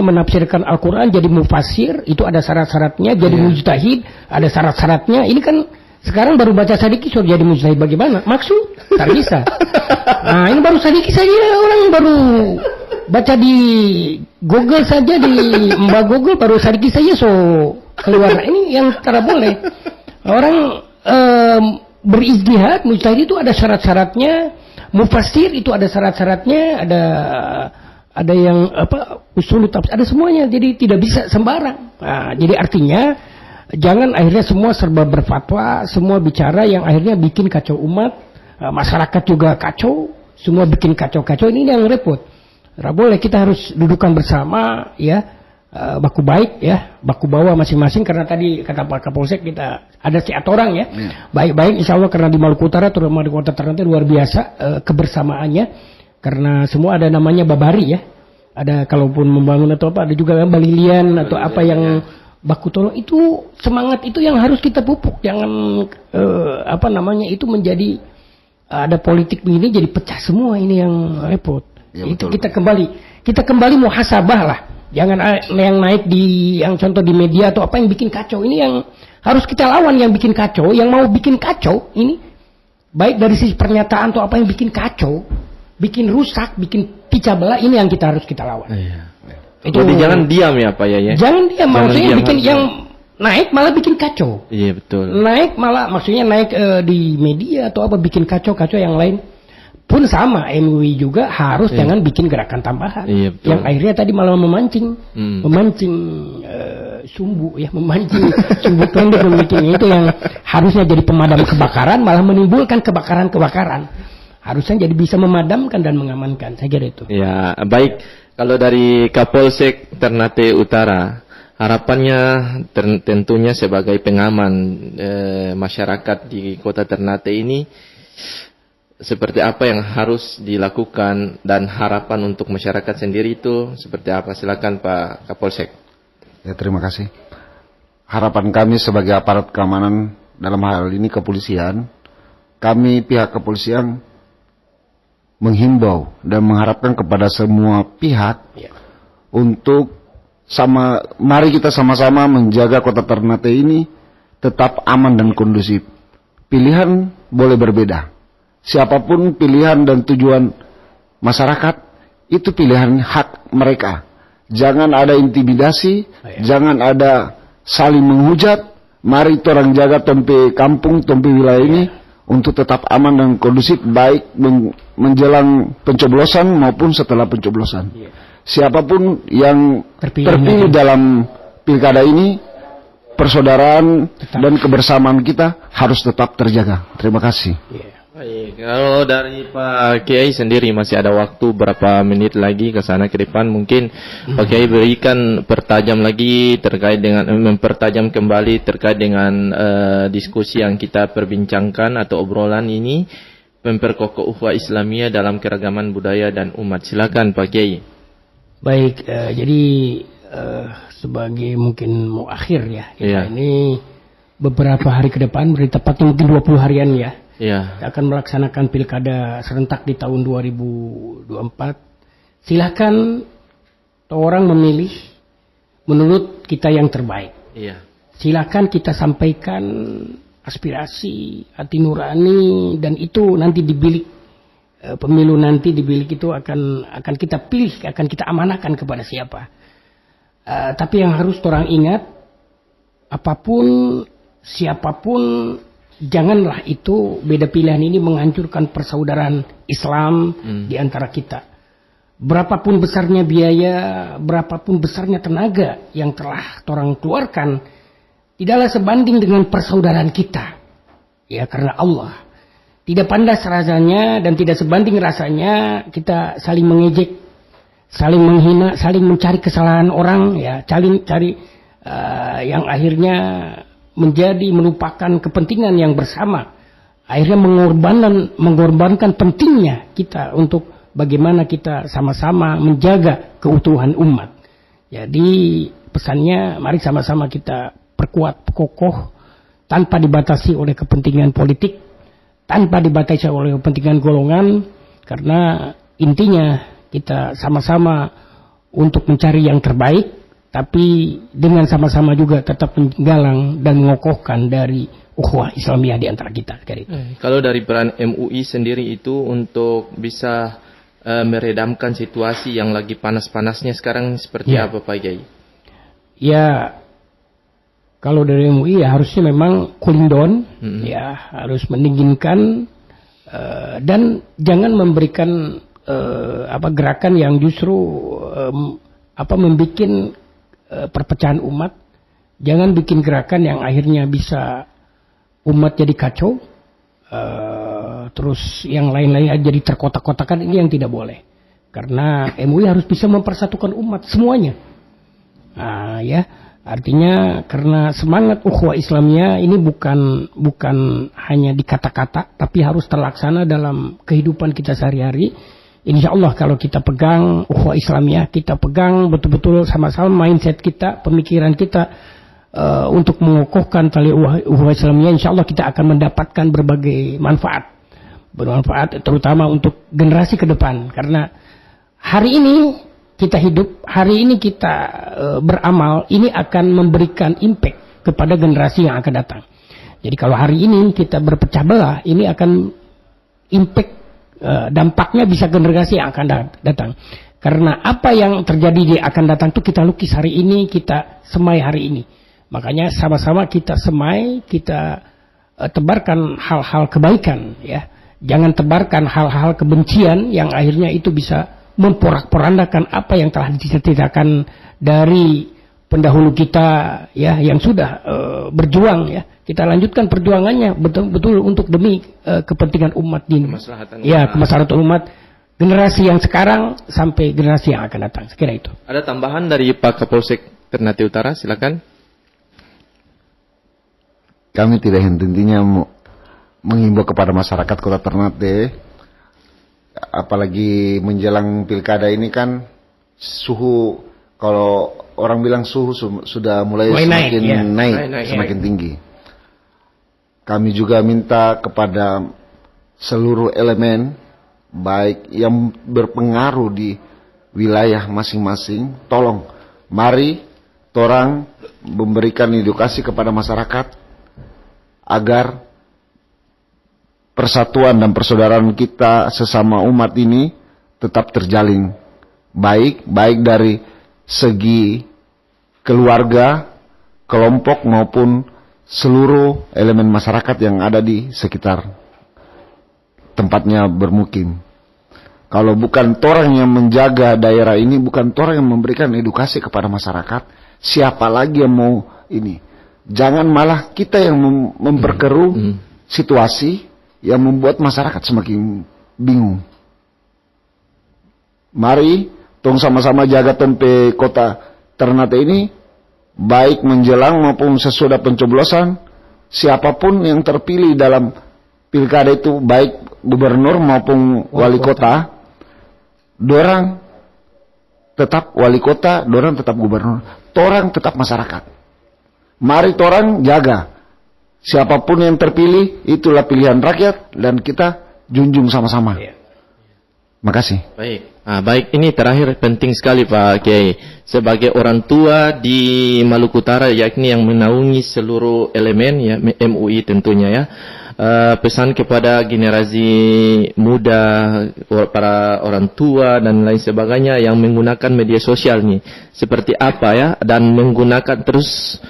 menafsirkan Al-Quran jadi mufasir, itu ada syarat-syaratnya. Jadi mujtahid ada syarat-syaratnya. Ini kan sekarang baru baca sadiki sudah jadi mujtahid, bagaimana? Maksud? Tak bisa. Nah ini baru sadiki saja, orang baru baca di Google saja, di Mbak Google baru sadiki saja keluar. Nah, ini yang tidak boleh. Orang berijtihad, mujtahid itu ada syarat-syaratnya. Mufassir itu ada syarat-syaratnya, ada ada yang usul tafsir, ada semuanya. Jadi tidak bisa sembarang. Nah, jadi artinya jangan akhirnya semua serba berfatwa, semua bicara yang akhirnya bikin kacau umat, masyarakat juga kacau, semua bikin kacau-kacau. Ini yang repot. Nggak boleh, kita harus dudukan bersama, ya, baku baik, ya, baku bawa masing-masing. Karena tadi kata Pak Kapolsek kita ada orang ya, baik-baik insya Allah, karena di Maluku Utara terutama di Kota Ternate luar biasa kebersamaannya. Karena semua ada namanya babari ya, ada kalaupun membangun atau apa, ada juga balilian atau apa yang baku tolong. Itu semangat itu yang harus kita pupuk, jangan itu menjadi ada politik begini jadi pecah semua, ini yang repot. Ya, itu betul. kita kembali muhasabah lah, jangan yang naik yang contoh di media atau apa yang bikin kacau. Ini yang harus kita lawan, yang bikin kacau, yang mau bikin kacau ini, baik dari sisi pernyataan atau apa yang bikin kacau, bikin rusak, bikin pecah belah, ini yang kita harus kita lawan. Iya. Itu
jadi jangan diam ya Pak ya.
Jangan diam, maksudnya bikin yang naik malah bikin kacau.
Iya betul.
Naik malah maksudnya naik di media atau apa bikin kacau-kacau yang lain. Pun sama, MUI juga harus jangan bikin gerakan tambahan. Iya, betul. Yang akhirnya tadi malah memancing sumbu ya, memancing sumbu pendek, itu yang harusnya jadi pemadam kebakaran malah menimbulkan kebakaran. Harusnya jadi bisa memadamkan dan mengamankan, saya kira itu.
Ya, baik. Kalau dari Kapolsek Ternate Utara, harapannya tentunya sebagai pengaman masyarakat di Kota Ternate ini, seperti apa yang harus dilakukan dan harapan untuk masyarakat sendiri itu seperti apa? Silakan Pak Kapolsek.
Ya, terima kasih. Harapan kami sebagai aparat keamanan dalam hal ini kepolisian, kami pihak kepolisian menghimbau dan mengharapkan kepada semua pihak untuk mari kita sama-sama menjaga Kota Ternate ini tetap aman dan kondusif. Pilihan boleh berbeda. Siapapun pilihan dan tujuan masyarakat, itu pilihan hak mereka. Jangan ada intimidasi, jangan ada saling menghujat. Mari orang jaga tempe kampung, tempe wilayah ini untuk tetap aman dan kondusif, baik menjelang pencoblosan maupun setelah pencoblosan. Siapapun yang terpilih dalam pilkada ini, persaudaraan dan kebersamaan kita harus tetap terjaga. Terima kasih.
Baik, kalau dari Pak Kiai sendiri masih ada waktu berapa menit lagi ke sana ke depan, mungkin Pak Kiai berikan pertajam lagi terkait dengan mempertajam kembali terkait dengan diskusi yang kita perbincangkan atau obrolan ini, memperkokoh ukhuwah Islamiyah dalam keragaman budaya dan umat. Silakan Pak Kiai.
Baik, jadi sebagai mungkin mau akhir ya, ini beberapa hari ke depan, berarti tepatnya mungkin 20 harian ya. Kita akan melaksanakan pilkada serentak di tahun 2024. Silakan orang memilih menurut kita yang terbaik. Silakan kita sampaikan aspirasi, hati nurani, dan itu nanti di bilik pemilu nanti di bilik itu akan kita pilih, akan kita amanahkan kepada siapa. Tapi yang harus orang ingat, apapun, siapapun, janganlah itu beda pilihan ini menghancurkan persaudaraan Islam di antara kita. Berapapun besarnya biaya, berapapun besarnya tenaga yang telah orang keluarkan, tidaklah sebanding dengan persaudaraan kita. Ya, karena Allah. Tidak pandas rasanya dan tidak sebanding rasanya kita saling mengejek, saling menghina, saling mencari kesalahan orang, ya, cari yang akhirnya melupakan kepentingan yang bersama, akhirnya mengorbankan pentingnya kita untuk bagaimana kita sama-sama menjaga keutuhan umat. Jadi pesannya, mari sama-sama kita perkuat kokoh tanpa dibatasi oleh kepentingan politik, tanpa dibatasi oleh kepentingan golongan, karena intinya kita sama-sama untuk mencari yang terbaik, tapi dengan sama-sama juga tetap menggalang dan mengokohkan dari ukhuwah Islamiyah di antara kita.
Kalau dari peran MUI sendiri itu untuk bisa meredamkan situasi yang lagi panas-panasnya sekarang seperti apa Pak Kiai? Ya, kalau dari MUI ya harusnya memang cooling down, ya harus mendinginkan dan jangan memberikan
gerakan yang justru membuat perpecahan umat. Jangan bikin gerakan yang akhirnya bisa umat jadi kacau, terus yang lain-lain jadi terkotak-kotakan. Ini yang tidak boleh. Karena MUI harus bisa mempersatukan umat semuanya. Nah, ya, artinya karena semangat ukhuwah Islamnya ini bukan hanya di kata-kata, tapi harus terlaksana dalam kehidupan kita sehari-hari. Insya Allah kalau kita pegang ukhuwah Islamnya, kita pegang betul-betul sama-sama mindset kita, pemikiran kita untuk mengokohkan tali ukhuwah Islamnya, insya Allah kita akan mendapatkan berbagai bermanfaat terutama untuk generasi ke depan. Karena hari ini kita hidup, hari ini kita beramal, ini akan memberikan impact kepada generasi yang akan datang. Jadi kalau hari ini kita berpecah belah, ini akan impact, dampaknya bisa generasi yang akan datang. Karena apa yang terjadi di akan datang itu kita lukis hari ini, kita semai hari ini. Makanya sama-sama kita semai, kita tebarkan hal-hal kebaikan, ya. Jangan tebarkan hal-hal kebencian yang akhirnya itu bisa memporak-porandakan apa yang telah diceritakan dari pendahulu kita, ya, yang sudah berjuang, ya. Kita lanjutkan perjuangannya betul-betul untuk demi kepentingan umat ini. Kemaslahatan umat generasi yang sekarang sampai generasi yang akan datang. Sekira itu.
Ada tambahan dari Pak Kapolsek Ternate Utara, silakan.
Kami tidak henti-hentinya mengimbau kepada masyarakat Kota Ternate, apalagi menjelang pilkada ini kan suhu, kalau orang bilang suhu sudah mulai semakin naik, semakin tinggi. Kami juga minta kepada seluruh elemen baik yang berpengaruh di wilayah masing-masing, tolong mari torang memberikan edukasi kepada masyarakat agar persatuan dan persaudaraan kita sesama umat ini tetap terjalin baik dari segi keluarga, kelompok maupun seluruh elemen masyarakat yang ada di sekitar tempatnya bermukim. Kalau bukan torang yang menjaga daerah ini, bukan torang yang memberikan edukasi kepada masyarakat, siapa lagi yang mau ini? Jangan malah kita yang memperkeruh situasi yang membuat masyarakat semakin bingung. Mari tong sama-sama jaga tempe Kota Ternate ini, baik menjelang maupun sesudah pencoblosan. Siapapun yang terpilih dalam pilkada itu, baik gubernur maupun wali kota, dorang tetap wali kota, dorang tetap gubernur, torang tetap masyarakat. Mari torang jaga. Siapapun yang terpilih, itulah pilihan rakyat dan kita junjung sama-sama. Makasih.
Baik, ini terakhir penting sekali Pak Kiai. Sebagai orang tua di Maluku Utara, yakni yang menaungi seluruh elemen, ya, MUI tentunya, ya. Pesan kepada generasi muda, para orang tua dan lain sebagainya yang menggunakan media sosial nih, seperti apa, ya, dan menggunakan terus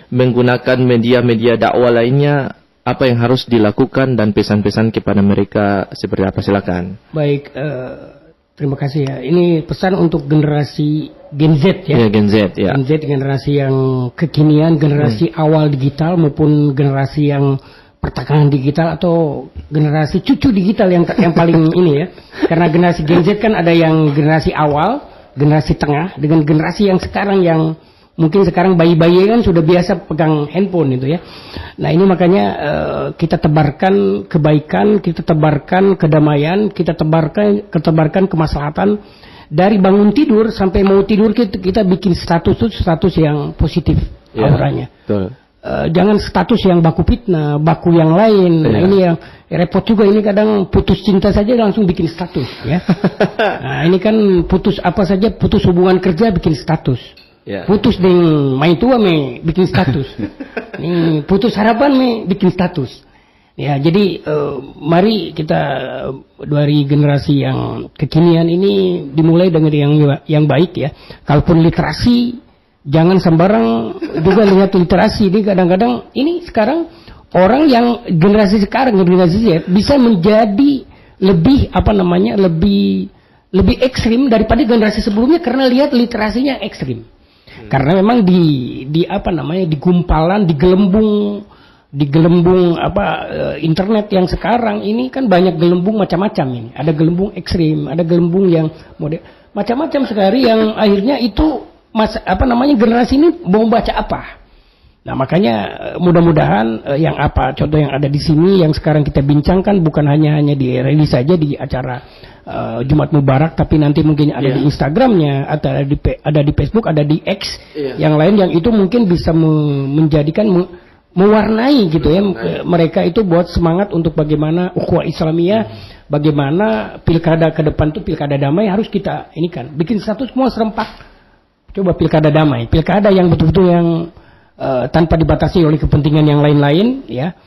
menggunakan media-media dakwah lainnya, apa yang harus dilakukan dan pesan-pesan kepada mereka seperti apa, silakan.
Baik, terima kasih, ya. Ini pesan untuk generasi Gen Z, ya. Gen Z, ya. Gen Z, generasi yang kekinian, generasi awal digital maupun generasi yang pertengahan digital atau generasi cucu digital yang paling ini, ya. Karena generasi Gen Z kan ada yang generasi awal, generasi tengah, dengan generasi yang sekarang yang mungkin sekarang bayi-bayi kan sudah biasa pegang handphone itu, ya. Nah, ini makanya kita tebarkan kebaikan, kita tebarkan kedamaian, kita tebarkan kemaslahatan. Dari bangun tidur sampai mau tidur kita bikin status yang positif, ya, auranya. Betul. Jangan status yang baku fitnah, baku yang lain. Nah, ini yang repot juga, ini kadang putus cinta saja langsung bikin status, ya. Nah, ini kan putus apa saja, putus hubungan kerja bikin status. Yeah. Putus dengan main tua bikin status. Nih, putus harapan bikin status. Ya, jadi mari kita dari generasi yang kekinian ini dimulai dengan yang baik, ya. Kalaupun literasi, jangan sembarang juga lihat literasi. Ini kadang-kadang ini sekarang orang yang generasi sekarang, generasi Z, bisa menjadi lebih lebih ekstrim daripada generasi sebelumnya karena lihat literasinya ekstrim. Karena memang di gumpalan, di gelembung internet yang sekarang ini kan banyak gelembung macam-macam ini. Ada gelembung ekstrim, ada gelembung yang model macam-macam sekali yang akhirnya itu generasi ini mau baca apa. Nah, makanya mudah-mudahan contoh yang ada di sini yang sekarang kita bincangkan bukan hanya dirilis saja di acara Jumat Mubarak, tapi nanti mungkin ada di Instagramnya, atau ada di Facebook, ada di X, yang lain yang itu mungkin bisa menjadikan mewarnai gitu ya mereka itu buat semangat untuk bagaimana ukhuwah Islamiyah, bagaimana pilkada ke depan tuh pilkada damai harus kita ini kan bikin satu semua serempak. Coba pilkada damai, pilkada yang betul-betul yang tanpa dibatasi oleh kepentingan yang lain-lain ya.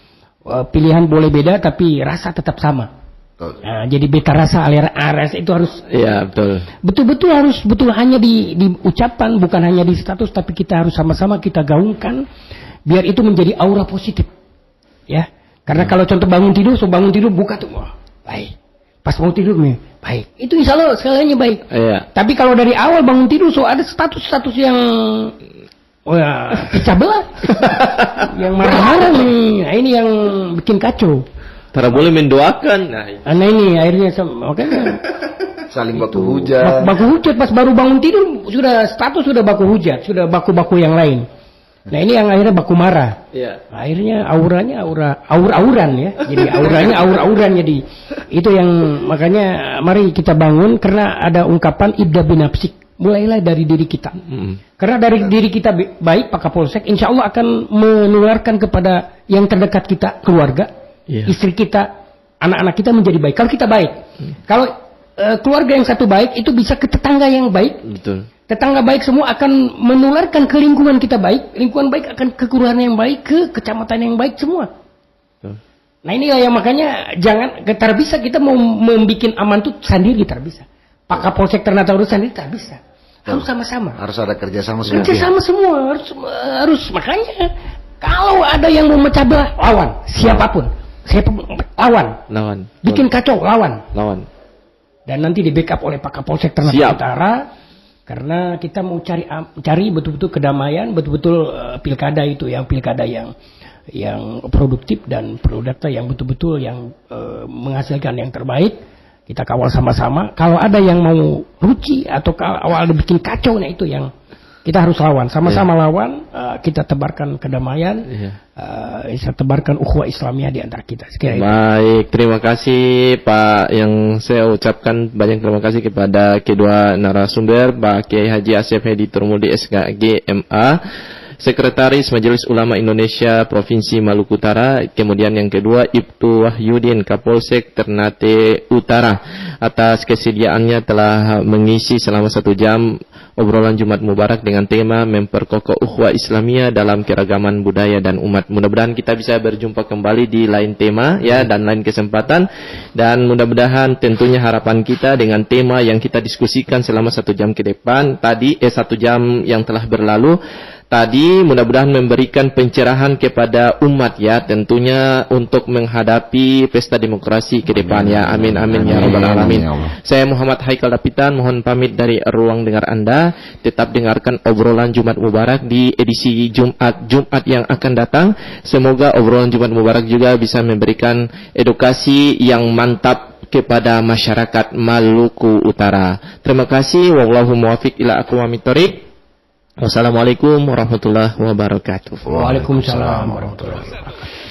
Pilihan boleh beda tapi rasa tetap sama. Nah, jadi beta rasa aliran aras itu harus betul-betul harus hanya di ucapan, bukan hanya di status, tapi kita harus sama-sama kita gaungkan biar itu menjadi aura positif ya. Karena kalau contoh bangun tidur buka tuh baik, pas mau tidur nih baik, itu insya Allah segalanya baik. Tapi kalau dari awal bangun tidur ada status yang pecah belah yang marah-marah nih, nah, ini yang bikin kacau.
Tidak boleh mendoakan.
Nah ini akhirnya makanya
saling baku hujat.
Baku hujat pas baru bangun tidur sudah baku hujat, sudah baku-baku yang lain. Nah ini yang akhirnya baku marah. Akhirnya auranya aur-auran ya. Jadi auranya aur-auran jadi itu yang makanya mari kita bangun karena ada ungkapan ibda binafsik. Mulailah dari diri kita. Karena dari diri kita baik Pak Kapolsek, insya Allah akan menularkan kepada yang terdekat kita, keluarga. Istri kita, anak-anak kita menjadi baik. Kalau kita baik, kalau keluarga yang satu baik, itu bisa ke tetangga yang baik.
Betul.
Tetangga baik semua akan menularkan ke lingkungan kita baik. Lingkungan baik akan ke kelurahan yang baik, ke kecamatan yang baik semua.
Betul.
Nah inilah yang makanya jangan bisa kita mau membuat aman tuh sendiri bisa. Pak Kapolsek Ternate Ordo sendiri bisa. Harus sama-sama.
Harus ada kerjasama semua.
Kerjasama semua harus makanya kalau ada yang mau memecah belah lawan siapapun. Lawan. Bikin kacau, lawan. Dan nanti di backup oleh Pak Kapolsek Ternate Utara karena kita mau cari betul-betul kedamaian, betul-betul pilkada itu yang produktif dan produktif yang betul-betul yang menghasilkan yang terbaik. Kita kawal sama-sama. Kalau ada yang mau rugi atau kalau ada bikin kacau, nah itu yang kita harus lawan, sama-sama lawan. Kita tebarkan kedamaian, kita tebarkan ukhuwah Islamiyah di antara kita.
Baik, terima kasih Pak. Yang saya ucapkan banyak terima kasih kepada kedua narasumber, Pak Kiai Haji Asep Hedi Turmudi SKG MA, Sekretaris Majelis Ulama Indonesia Provinsi Maluku Utara. Kemudian yang kedua Ibtu Wahyudin Kapolsek Ternate Utara, atas kesediaannya telah mengisi selama 1 jam obrolan Jumat Mubarak dengan tema memperkokoh ukhuwah Islamiyah dalam keragaman budaya dan umat. Mudah-mudahan kita bisa berjumpa kembali di lain tema ya dan lain kesempatan, dan mudah-mudahan tentunya harapan kita dengan tema yang kita diskusikan selama 1 jam ke depan tadi 1 jam yang telah berlalu tadi mudah-mudahan memberikan pencerahan kepada umat ya, tentunya untuk menghadapi pesta demokrasi ke depan ya. Amin amin ya rabbal alamin. Saya Muhammad Haikal Dapitan mohon pamit dari ruang dengar Anda. Tetap dengarkan obrolan Jumat Mubarak di edisi Jumat yang akan datang. Semoga obrolan Jumat Mubarak juga bisa memberikan edukasi yang mantap kepada masyarakat Maluku Utara. Terima kasih. Wallahu muwaffiq ila aqwamit thoriq. Wassalamualaikum warahmatullahi wabarakatuh.
Waalaikumsalam warahmatullahi wabarakatuh.